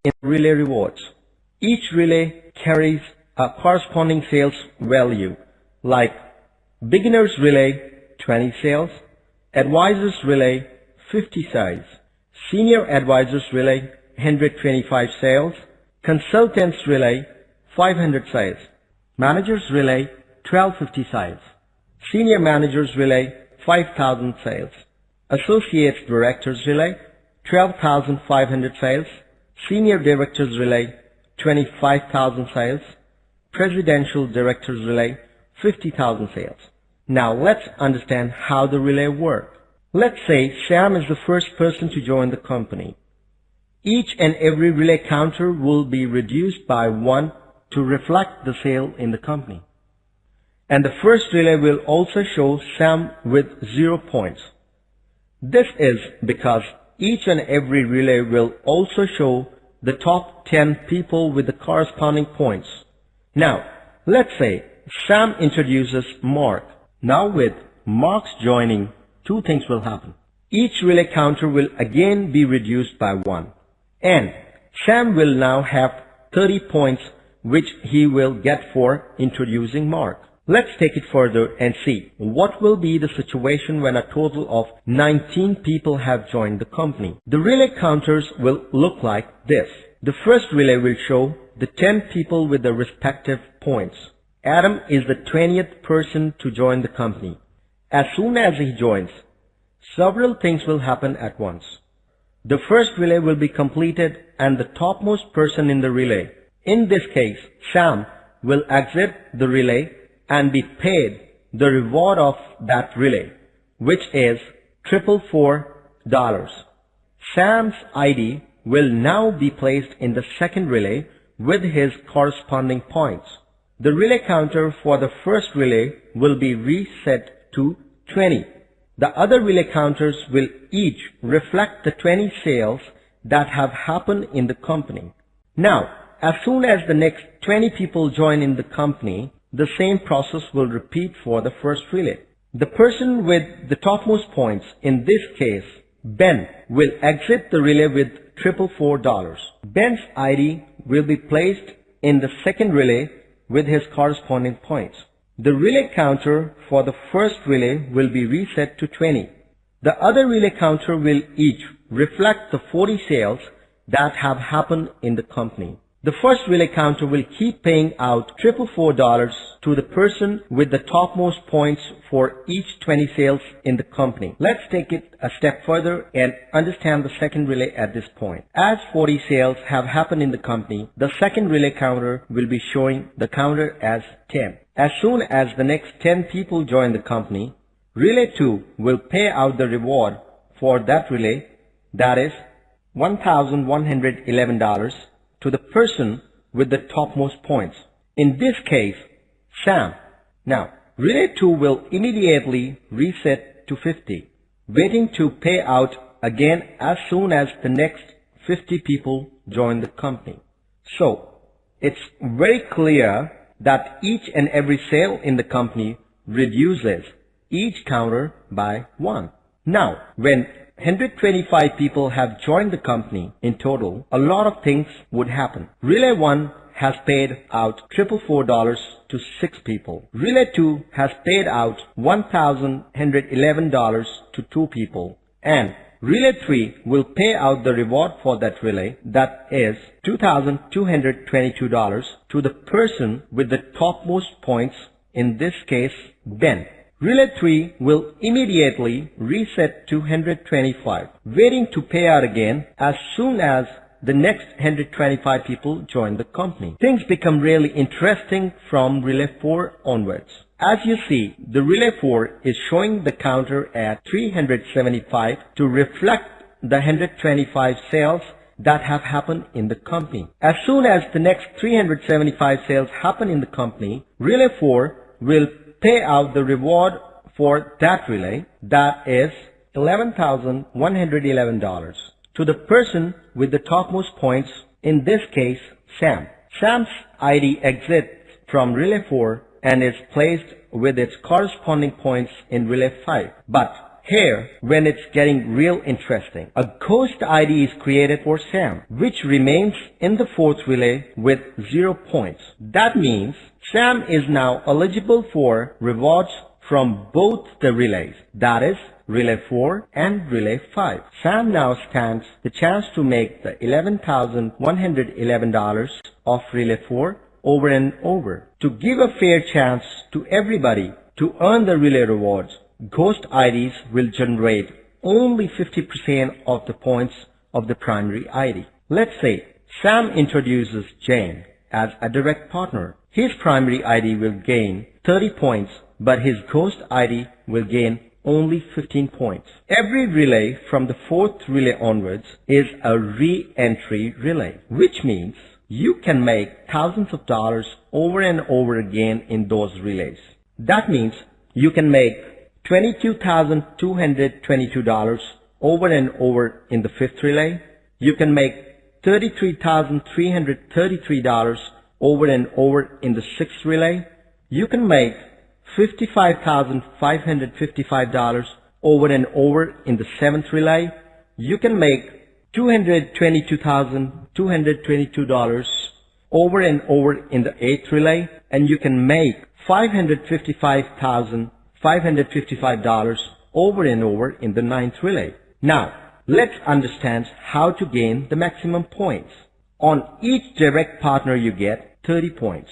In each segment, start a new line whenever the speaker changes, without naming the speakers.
in relay rewards. Each relay carries a corresponding sales value, like beginners relay 20 sales, advisors relay 50 sales, senior advisors relay 125 sales, consultants relay 500 sales, managers relay 1250 sales, senior managers relay 5,000 sales, associate directors relay 12,500 sales, senior directors relay 25,000 sales, presidential directors relay 50,000 sales. Now let's understand how the relay works. Let's say Sam is the first person to join the company. Each and every relay counter will be reduced by 1 to reflect the sale in the company. And the first relay will also show Sam with 0 points. This is because each and every relay will also show the top 10 people with the corresponding points. Now, let's say Sam introduces Mark. Now with Mark's joining, two things will happen. Each relay counter will again be reduced by 1. And Sam will now have 30 points which he will get for introducing Mark. Let's take it further and see what will be the situation when a total of 19 people have joined the company. The relay counters will look like this. The first relay will show the 10 people with the respective points. Adam is the 20th person to join the company. As soon as he joins, several things will happen at once. The first relay will be completed and the topmost person in the relay, in this case Sam, will exit the relay and be paid the reward of that relay, which is $444. Sam's ID will now be placed in the second relay with his corresponding points. The relay counter for the first relay will be reset to 20. The other relay counters will each reflect the 20 sales that have happened in the company. Now, as soon as the next 20 people join in the company, the same process will repeat for the first relay. The person with the topmost points, in this case Ben, will exit the relay with $444. Ben's ID will be placed in the second relay with his corresponding points. The relay counter for the first relay will be reset to 20. The other relay counter will each reflect the 40 sales that have happened in the company. The first relay counter will keep paying out $444 to the person with the topmost points for each 20 sales in the company. Let's take it a step further and understand the second relay at this point. As 40 sales have happened in the company, the second relay counter will be showing the counter as 10. As soon as the next 10 people join the company, relay 2 will pay out the reward for that relay, that is $1,111, to the person with the topmost points. In this case, Sam. Now, relay 2 will immediately reset to 50, waiting to pay out again as soon as the next 50 people join the company. So, it's very clear that each and every sale in the company reduces each counter by 1. Now, when 125 people have joined the company in total, a lot of things would happen. Relay 1 has paid out $444 to 6 people. Relay 2 has paid out $1,111 to 2 people. And Relay 3 will pay out the reward for that relay, that is $2,222, to the person with the topmost points, in this case Ben. Relay 3 will immediately reset to 125, waiting to pay out again as soon as the next 125 people join the company. Things become really interesting from Relay 4 onwards. As you see, the Relay 4 is showing the counter at 375 to reflect the 125 sales that have happened in the company. As soon as the next 375 sales happen in the company, Relay 4 will pay out the reward for that relay, that is $11,111, to the person with the topmost points, in this case Sam. Sam's ID exits from Relay 4 and is placed with its corresponding points in Relay 5. But here, when it's getting real interesting, a ghost ID is created for Sam, which remains in the fourth relay with 0 points. That means Sam is now eligible for rewards from both the relays, that is, Relay 4 and Relay 5. Sam now stands the chance to make the $11,111 of Relay 4 over and over. To give a fair chance to everybody to earn the relay rewards, ghost IDs will generate only 50% of the points of the primary ID. Let's say Sam introduces Jane as a direct partner. His primary ID will gain 30 points, but his ghost ID will gain only 15 points. Every relay from the fourth relay onwards is a re-entry relay, which means you can make thousands of dollars over and over again in those relays. That means you can make $22,222 over and over in the fifth relay. You can make $33,333 over and over in the sixth relay. You can make $55,555 over and over in the seventh relay. You can make $222,222 over and over in the eighth relay, and you can make $555,555 over and over in the ninth relay. Now, let's understand how to gain the maximum points. On each direct partner you get 30 points.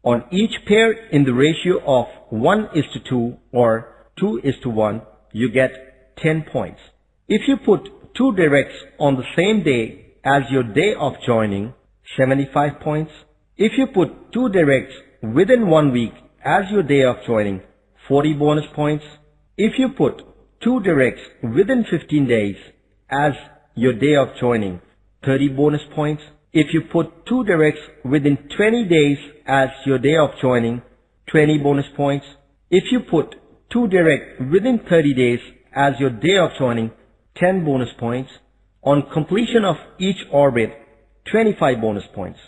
On each pair in the ratio of 1:2 or 2:1, you get 10 points. If you put two directs on the same day as your day of joining, 75 points. If you put two directs within 1 week as your day of joining, 40 bonus points. If you put two directs within 15 days as your day of joining, 30 bonus points. If you put two directs within 20 days as your day of joining, 20 bonus points. If you put two direct within 30 days as your day of joining, 10 bonus points. On completion of each orbit, 25 bonus points.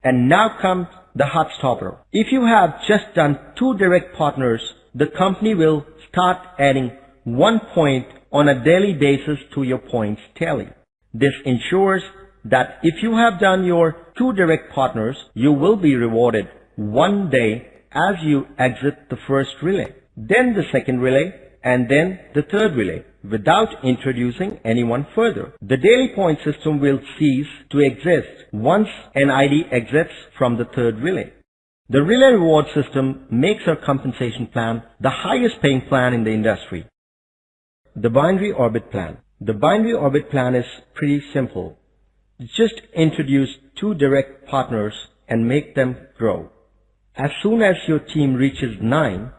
And now comes the hot stopper. If you have just done two direct partners, the company will start adding 1 point on a daily basis to your points tally. This ensures that if you have done your two direct partners, you will be rewarded 1 day as you exit the first relay, then the second relay, and then the third relay, without introducing anyone further. The daily point system will cease to exist once an ID exits from the third relay. The relay reward system makes our compensation plan the highest paying plan in the industry. The binary orbit plan. The binary orbit plan is pretty simple. Just introduce two direct partners and make them grow. As soon as your team reaches 9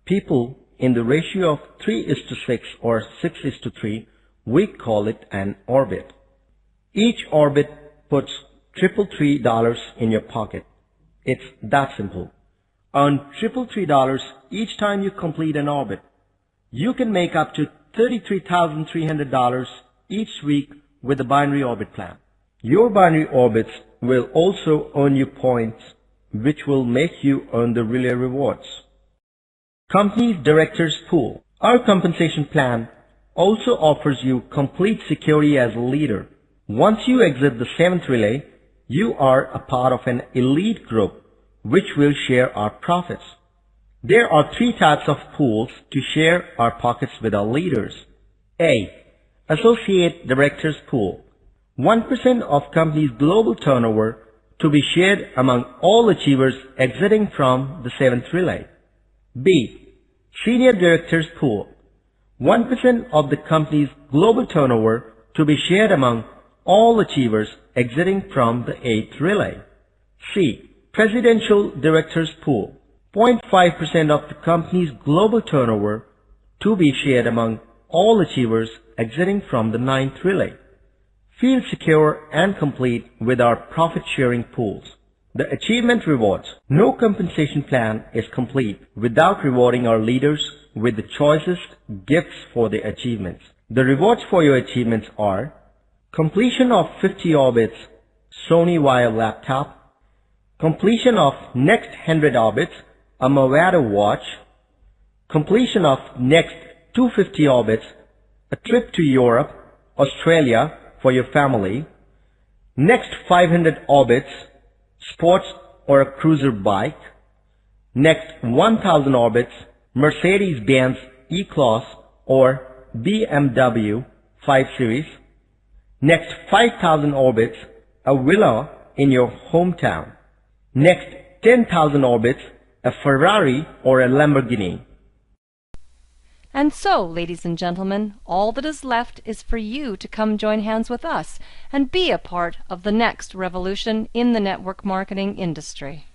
people in the ratio of 3:6 or 6:3, we call it an orbit. Each orbit puts $333 in your pocket. It's that simple. Earn $333 each time you complete an orbit. You can make up to $33,300 each week with the binary orbit plan. Your binary orbits will also earn you points, which will make you earn the relay rewards. Company's Directors Pool. Our compensation plan also offers you complete security as a leader. Once you exit the 7th relay, you are a part of an elite group which will share our profits. There are 3 types of pools to share our pockets with our leaders. A. Associate Directors Pool. 1% of company's global turnover to be shared among all achievers exiting from the 7th relay. B. Senior Directors Pool. 1% of the company's global turnover to be shared among all achievers exiting from the 8th relay. C. Presidential Directors Pool. 0.5% of the company's global turnover to be shared among all achievers exiting from the 9th relay. Feel secure and complete with our profit-sharing pools. The achievement rewards. No compensation plan is complete without rewarding our leaders with the choicest gifts for their achievements. The rewards for your achievements are completion of 50 orbits, Sony Vaio laptop, completion of next 100 orbits, a Movado watch, completion of next 250 orbits, a trip to Europe, Australia for your family. Next 500 orbits, sports or a cruiser bike. Next 1000 orbits, Mercedes-Benz E-Class or BMW 5 Series. Next 5000 orbits, a villa in your hometown. Next 10,000 orbits, a Ferrari or a Lamborghini.
And so, ladies and gentlemen, all that is left is for you to come join hands with us and be a part of the next revolution in the network marketing industry.